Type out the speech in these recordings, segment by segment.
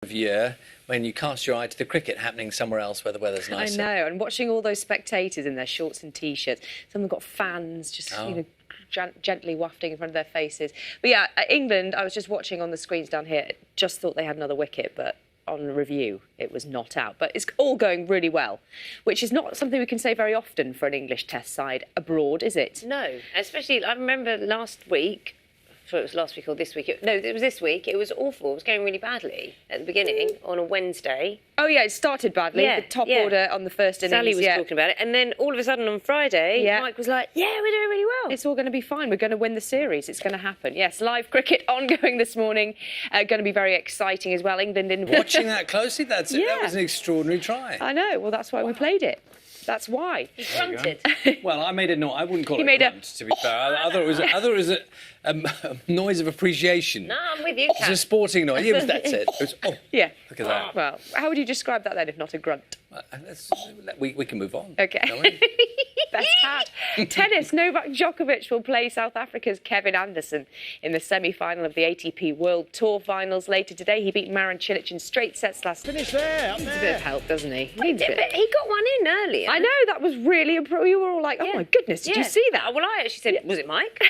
of year when you cast your eye to the cricket happening somewhere else where the weather's nicer. I know, and watching all those spectators in their shorts and T-shirts. Some of them got fans just, gently wafting in front of their faces. But yeah, England, I was just watching on the screens down here, just thought they had another wicket, but on review, it was not out. But it's all going really well, which is not something we can say very often for an English Test side abroad, is it? No, especially, I remember last week, I'm sure it was last week or this week. No, it was this week. It was awful. It was going really badly at the beginning on a Wednesday. Oh, yeah, it started badly. Yeah, the top order on the first innings. Sally was talking about it. And then all of a sudden on Friday, Mike was like, yeah, we're doing really well. It's all going to be fine. We're going to win the series. It's going to happen. Yes, live cricket ongoing this morning. Going to be very exciting as well. England in... Watching that closely, that was an extraordinary try. I know. Well, that's why we played it. That's why. He grunted. Well, I made it I wouldn't call it a grunt, to be fair. I thought it was a noise of appreciation. No, I'm with you, It was a sporting noise. That's it. It was, yeah. Look at that. Well, how would you describe that then, if not a grunt? We can move on. OK. Best hat. Tennis. Novak Djokovic will play South Africa's Kevin Anderson in the semi-final of the ATP World Tour Finals later today. He beat Marin Cilic in straight sets last night. Finish there, up Needs there. a bit of help, doesn't he? But he got one in earlier. I know, that was really impressive. You were all like, oh my goodness, did you see that? Well, I actually said, was it Mike?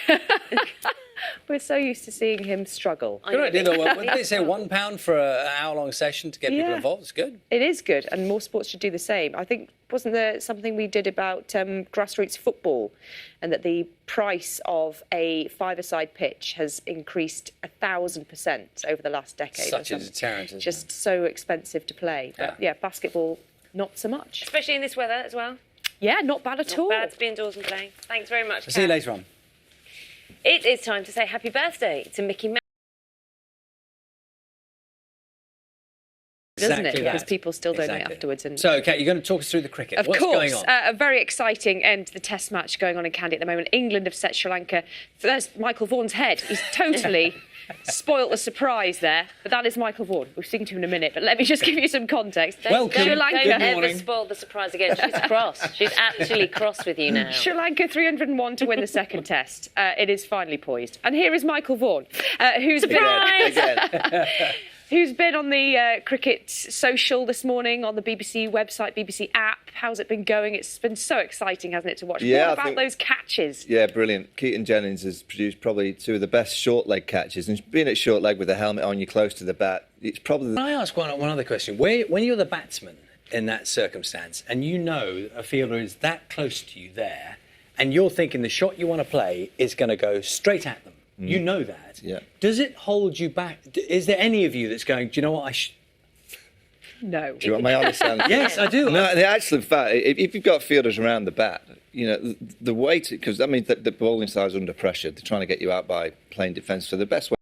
We're so used to seeing him struggle. Good idea, though. What did they say? £1 for an hour-long session to get people involved? It's good. It is good, and more sports should do the same. I think, wasn't there something we did about grassroots football, and that the price of a five-a-side pitch has increased 1,000% over the last decade? Such a deterrent, isn't it? Just so expensive to play. But yeah, basketball, not so much. Especially in this weather as well. Yeah, not bad at all. Not bad to be indoors and playing. Thanks very much, I'll see you later on. It is time to say happy birthday to Mickey Mouse. Doesn't it? Because people still don't know it afterwards. And so, Kat, you're going to talk us through the cricket. Of What's course, going on? A very exciting end to the Test match going on in Kandy at the moment. England have set Sri Lanka. There's Michael Vaughan's head. He's totally spoilt the surprise there. But that is Michael Vaughan. We'll speak to him in a minute. But let me just give you some context. Welcome. Sri Lanka. Don't ever spoil the surprise again. She's cross. She's actually cross with you now. Sri Lanka 301 to win the second Test. It is finally poised. And here is Michael Vaughan, who's who's been on the cricket social this morning, on the BBC website, BBC app. How's it been going? It's been so exciting, hasn't it, to watch? Yeah, what about those catches? Yeah, brilliant. Keaton Jennings has produced probably two of the best short leg catches. And being at short leg with the helmet on, you're close to the bat, it's probably... Can I ask one other question? When you're the batsman in that circumstance and you know a fielder is that close to you there and you're thinking the shot you want to play is going to go straight at them, you know that. Yeah. Does it hold you back? Is there any of you that's going, do you know what, No. Do you want my honest answer? Yes, I do. No, the actual fact, if you've got fielders around the bat, you know, the way to... Because that means that the bowling side's under pressure. They're trying to get you out by playing defence. So the best way...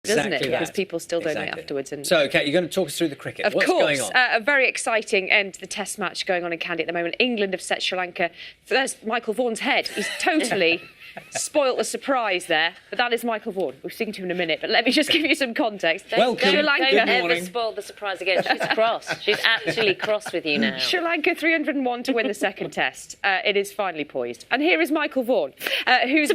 Doesn't it? Because people still don't know it afterwards. And so, Kat, you're going to talk us through the cricket. Of What's course, going on? A very exciting end to the Test match going on in Kandy at the moment. England have set Sri Lanka. There's Michael Vaughan's head. He's totally spoilt the surprise there. But that is Michael Vaughan. We'll speak to him in a minute. But let me just give you some context. Welcome. Sri Lanka. Don't ever spoil the surprise again. She's cross. She's actually cross with you now. Sri Lanka 301 to win the second Test. It is finally poised. And here is Michael Vaughan, who's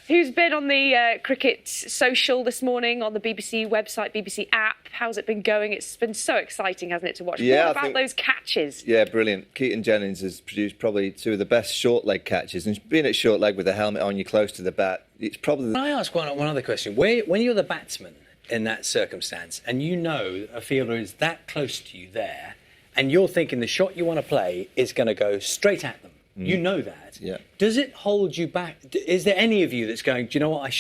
who's been on the cricket social this morning, on the BBC website, BBC app. How's it been going? It's been so exciting, hasn't it, to watch? Yeah, what about those catches? Yeah, brilliant. Keaton Jennings has produced probably two of the best short leg catches. And being at short leg with the helmet on, you're close to the bat, it's probably... Can I ask one other question? When you're the batsman in that circumstance and you know a fielder is that close to you there and you're thinking the shot you want to play is going to go straight at them, you know that. Yeah. Does it hold you back? Is there any of you that's going, do you know what,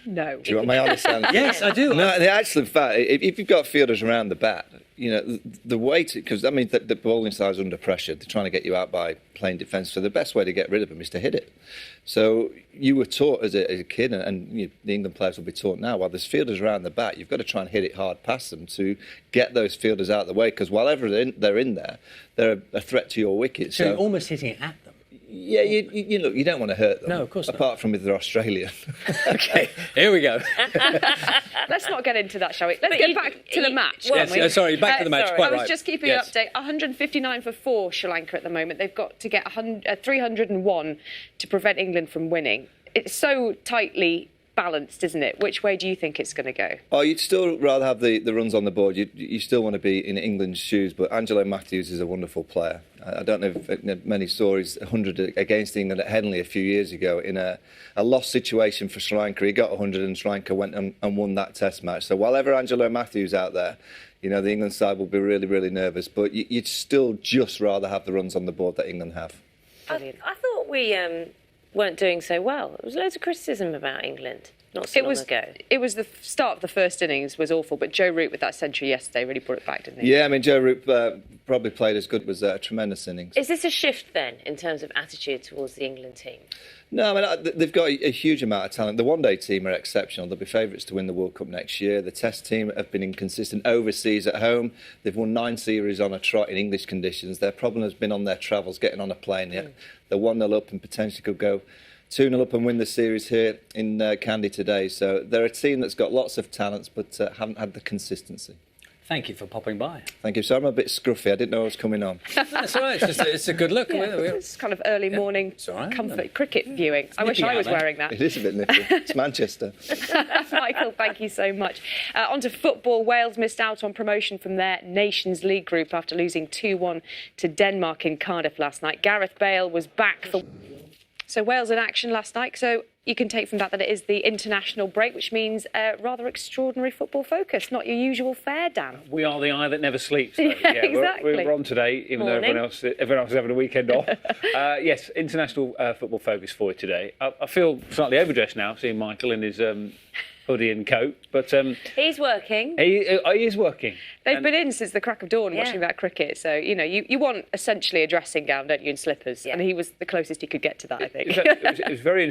No. Do you want my honest answer? Yes, I do. No, the actual fact, if you've got fielders around the bat, you know, the way to... Because that means that the bowling side's under pressure. They're trying to get you out by playing defence. So the best way to get rid of them is to hit it. So you were taught as a kid, and the England players will be taught now, while there's fielders around the bat, you've got to try and hit it hard past them to get those fielders out of the way. Because whenever they're in there, they're a threat to your wicket. So you're almost hitting it at them. Yeah, you look, you don't want to hurt them. No, of course not. Apart from if they're Australian. OK, here we go. Let's not get into that, shall we? Let's get back to the match. Yes, sorry, back to the match, quite right. I was just keeping an update. 159 for 4, Sri Lanka at the moment. They've got to get 301 to prevent England from winning. it's so tightly balanced, isn't it? Which way do you think it's going to go? Oh, you'd still rather have the runs on the board. You still want to be in England's shoes, but Angelo Matthews is a wonderful player. I don't know if many stories, 100 against England at Henley a few years ago in a lost situation for Sri Lanka. He got 100 and Sri Lanka went and won that test match. So while ever Angelo Matthews out there, you know, the England side will be really, really nervous, but you'd still just rather have the runs on the board that England have. I thought we weren't doing so well. There was loads of criticism about England not so long ago. It was the start of the first innings was awful, but Joe Root with that century yesterday really brought it back, didn't he? Yeah, I mean, Joe Root probably played as good. It was a tremendous innings. Is this a shift then in terms of attitude towards the England team? No, I mean, they've got a huge amount of talent. The one-day team are exceptional. They'll be favourites to win the World Cup next year. The Test team have been inconsistent overseas at home. They've won 9 series on a trot in English conditions. Their problem has been on their travels, getting on a plane. Yeah, they're 1-0 up and potentially could go 2-0 up and win the series here in Kandy today. So they're a team that's got lots of talents but haven't had the consistency. Thank you for popping by. Thank you. So I'm a bit scruffy. I didn't know I was coming on. That's all right. It's a good look. Yeah, it's kind of early morning all right. comfort cricket viewing. I wish I was wearing that. It is a bit nippy. It's Manchester. Michael, thank you so much. On to football. Wales missed out on promotion from their Nations League group after losing 2-1 to Denmark in Cardiff last night. Gareth Bale was back for... So Wales in action last night. So you can take from that it is the international break, which means rather extraordinary football focus, not your usual fare, Dan. We are the eye that never sleeps. Though. Yeah, exactly. We're on today, even though everyone else is having a weekend off. Yes, international football focus for you today. I feel slightly overdressed now, seeing Michael in his hoodie and coat, but he's working. He is working. They've been in since the crack of dawn watching that cricket, so you know you want essentially a dressing gown, don't you, and slippers? Yeah. And he was the closest he could get to that, I think. It was very